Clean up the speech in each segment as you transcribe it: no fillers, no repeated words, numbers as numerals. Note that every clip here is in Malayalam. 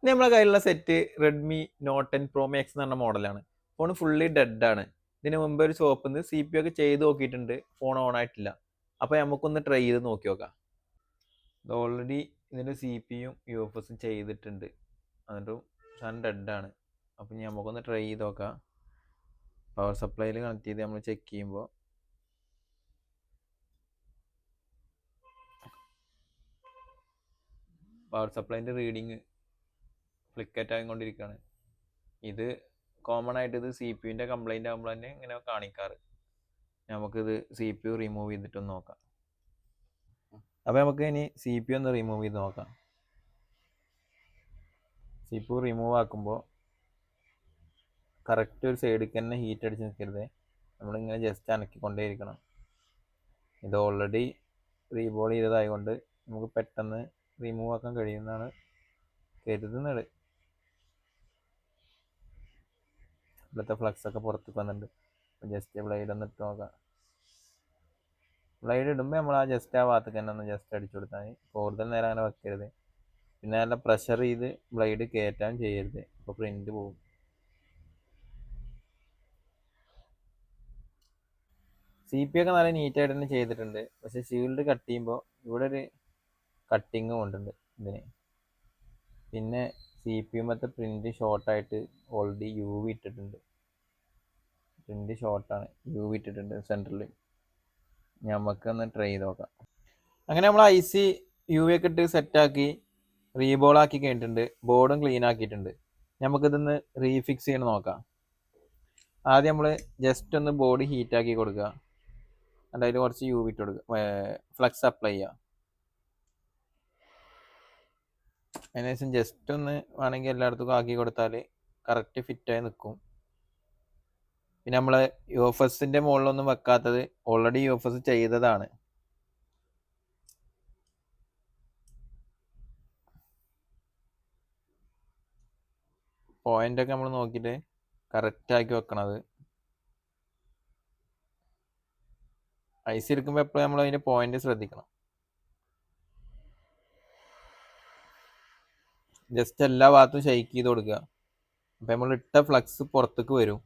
നമ്മളെ കയ്യിലുള്ള set Redmi Note 10 Pro Max എന്ന് പറഞ്ഞ മോഡലാണ്. ഫോൺ ഫുള്ളി ഡെഡ് ആണ്. ഇതിന് മുമ്പ് ഒരു ഷോപ്പിൽ നിന്ന് CPU ഒക്കെ ചെയ്ത് നോക്കിയിട്ടുണ്ട്, ഫോൺ ഓൺ ആയിട്ടില്ല. അപ്പോൾ നമുക്കൊന്ന് ട്രൈ ചെയ്ത് നോക്കി നോക്കാം. ഇത് ഓൾറെഡി ഇതിൻ്റെ CPU UFS ചെയ്തിട്ടുണ്ട്, എന്നിട്ടും സാധനം ഡെഡാണ്. അപ്പം ഇനി നമുക്കൊന്ന് ട്രൈ ചെയ്ത് നോക്കാം. പവർ സപ്ലൈയിൽ കണക്ട് ചെയ്ത് നമ്മൾ ചെക്ക് ചെയ്യുമ്പോൾ പവർ സപ്ലൈൻ്റെ റീഡിങ് ഫ്ലിക്കറ്റ് ആയിക്കൊണ്ടിരിക്കുകയാണ്. ഇത് കോമൺ ആയിട്ട് ഇത് CPU കംപ്ലൈൻ്റ് ആകുമ്പോൾ തന്നെ ഇങ്ങനെ കാണിക്കാറ്. നമുക്കിത് CPU റിമൂവ് ചെയ്തിട്ടൊന്ന് നോക്കാം. അപ്പോൾ നമുക്ക് ഇനി CPU ഒന്ന് റിമൂവ് ചെയ്ത് നോക്കാം. CPU റിമൂവ് ആക്കുമ്പോൾ കറക്റ്റ് ഒരു സൈഡിലേക്ക് തന്നെ ഹീറ്റ് അടിച്ച് നിൽക്കരുത്. നമ്മളിങ്ങനെ ജസ്റ്റ് അനക്കിക്കൊണ്ടേയിരിക്കണം. ഇത് ഓൾറെഡി റീബോൾ ചെയ്തതായതുകൊണ്ട് നമുക്ക് പെട്ടെന്ന് റിമൂവ് ആക്കാൻ കഴിയുമെന്നാണ് കരുതുന്നത്. ഇവിടുത്തെ ഫ്ലക്സ് ഒക്കെ പുറത്തേക്ക് വന്നിട്ടുണ്ട്. അപ്പോൾ ജസ്റ്റ് ബ്ലൈഡ് ഒന്ന് ഇട്ട് നോക്കാം. ബ്ലൈഡ് ഇടുമ്പോൾ നമ്മൾ ജസ്റ്റ് ആ ഭാഗത്തേക്ക് തന്നെ ഒന്ന് ജസ്റ്റ് അടിച്ചു കൊടുത്താൽ മതി. കൂടുതൽ നേരം അങ്ങനെ വെക്കരുത്. പിന്നെ നല്ല പ്രഷർ ചെയ്ത് ബ്ലൈഡ് കയറ്റാൻ ചെയ്യരുത്, അപ്പോൾ പ്രിന്റ് പോകും. CPU ഒക്കെ നല്ല നീറ്റായിട്ട് തന്നെ ചെയ്തിട്ടുണ്ട്. പക്ഷെ ഷീൽഡ് കട്ട് ചെയ്യുമ്പോൾ ഇവിടെ ഒരു കട്ടിങ് കൊണ്ടുണ്ട് ഇതിന്. പിന്നെ CPU മറ്റേ പ്രിന്റ് ഷോർട്ടായിട്ട് ഓൾറെഡി UV ഇട്ടിട്ടുണ്ട്. പ്രിന്റ് ഷോർട്ടാണ്, UV ഇട്ടിട്ടുണ്ട് സെൻറ്ററിൽ. നമുക്കൊന്ന് ട്രൈ ചെയ്ത് നോക്കാം. അങ്ങനെ നമ്മൾ IC UV ഒക്കെ ഇട്ട് സെറ്റാക്കി റീബോൾ ആക്കി കഴിഞ്ഞിട്ടുണ്ട്. ബോർഡും ക്ലീൻ ആക്കിയിട്ടുണ്ട്. നമുക്കിതൊന്ന് റീഫിക്സ് ചെയ്യണം നോക്കാം. ആദ്യം നമ്മൾ ജസ്റ്റ് ഒന്ന് ബോഡി ഹീറ്റാക്കി കൊടുക്കുക. അതിൽ കുറച്ച് UV ഇട്ട് കൊടുക്കുക, ഫ്ലക്സ് അപ്ലൈ ചെയ്യുക. അതിനുശേഷം ജസ്റ്റ് ഒന്ന് വേണമെങ്കിൽ എല്ലായിടത്തും ആക്കി കൊടുത്താൽ കറക്റ്റ് ഫിറ്റായി നിൽക്കും. പിന്നെ നമ്മൾ UFSൻ്റെ മുകളിലൊന്നും വെക്കാത്തത് ഓൾറെഡി UFS ചെയ്തതാണ്. പോയിൻ്റൊക്കെ നമ്മൾ നോക്കിയിട്ട് കറക്റ്റാക്കി വെക്കണത്. IC എടുക്കുമ്പോൾ എപ്പോഴും നമ്മൾ അതിൻ്റെ പോയിന്റ് ശ്രദ്ധിക്കണം. ജസ്റ്റ് എല്ലാ ഭാഗത്തും ഷെയ്ക്ക് ചെയ്ത് കൊടുക്കുക. അപ്പം നമ്മൾ ഇട്ട ഫ്ലക്സ് പുറത്തേക്ക് വരും.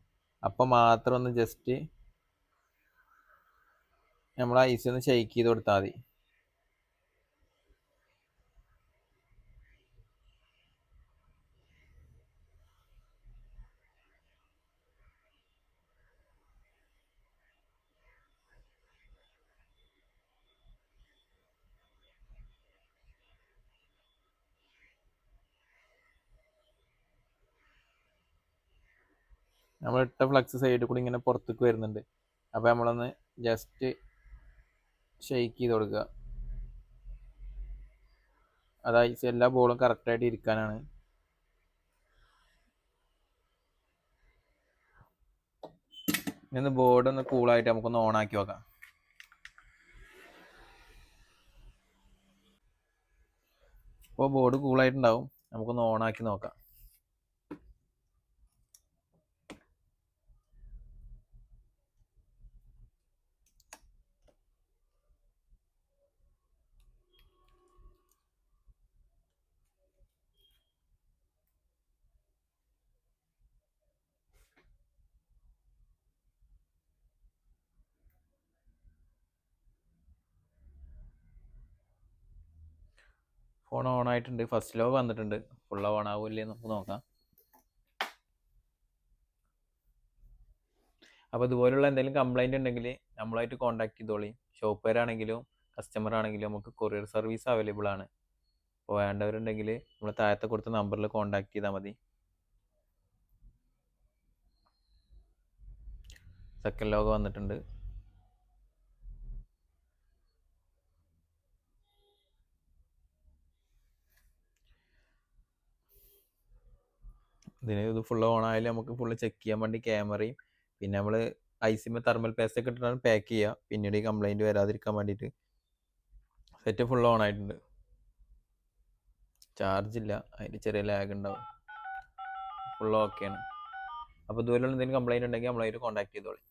അപ്പം മാത്രം ഒന്ന് ജസ്റ്റ് നമ്മൾ IC ഒന്ന് ഷെയ്ക്ക് ചെയ്ത് കൊടുത്താൽ മതി. നമ്മൾ ഇട്ട ഫ്ലക്സ് സൈഡിൽ കൂടി ഇങ്ങനെ പുറത്തേക്ക് വരുന്നുണ്ട്. അപ്പോൾ നമ്മളൊന്ന് ജസ്റ്റ് ഷെയ്ക്ക് ചെയ്ത് കൊടുക്കുക. അത് IC എല്ലാ ബോളും കറക്റ്റായിട്ട് ഇരിക്കാനാണ്. ഇനി ബോർഡ് ഒന്ന് കൂളായിട്ട് നമുക്കൊന്ന് ഓണാക്കി നോക്കാം. അപ്പോൾ ബോർഡ് കൂളായിട്ടുണ്ടാവും. നമുക്കൊന്ന് ഓണാക്കി നോക്കാം. ഫോൺ ഓൺ ആയിട്ടുണ്ട്. ഫസ്റ്റ് ലോ വന്നിട്ടുണ്ട്. ഫുൾ ഓൺ ആവില്ലേ നമുക്ക് നോക്കാം. അപ്പോൾ ഇതുപോലുള്ള എന്തെങ്കിലും കംപ്ലൈൻറ്റ് ഉണ്ടെങ്കിൽ നമ്മളായിട്ട് കോൺടാക്ട് ചെയ്തോളി. ഷോപ്പുകാരാണെങ്കിലും കസ്റ്റമർ ആണെങ്കിലും നമുക്ക് കൊറിയർ സർവീസ് അവൈലബിൾ ആണ്. അപ്പോൾ വേണ്ടവരുണ്ടെങ്കിൽ നമ്മൾ താഴത്തെ കൊടുത്ത നമ്പറിൽ കോൺടാക്ട് ചെയ്താൽ മതി. സെക്കൻഡ് ലോഗോ വന്നിട്ടുണ്ട്. ഇത് ഫുൾ ഓൺ ആയാലും നമുക്ക് ഫുള്ള് ചെക്ക് ചെയ്യാൻ വേണ്ടി ക്യാമറയും പിന്നെ നമ്മൾ IC തെർമൽ പേസ്റ്റ് ഒക്കെ ഇട്ടിട്ടാണ് പാക്ക് ചെയ്യുക. പിന്നീട് ഈ കംപ്ലൈൻറ്റ് വരാതിരിക്കാൻ വേണ്ടിയിട്ട്. സെറ്റ് ഫുൾ ഓൺ ആയിട്ടുണ്ട്. ചാർജ് ഇല്ല, അതിന് ചെറിയ ലാഗ് ഉണ്ടാവും. ഫുൾ ഓക്കെയാണ്. അപ്പോൾ ഇതുപോലുള്ള എന്തെങ്കിലും കംപ്ലൈൻറ്റ് ഉണ്ടെങ്കിൽ നമ്മളായിട്ട് കോൺടാക്ട് ചെയ്തോളി.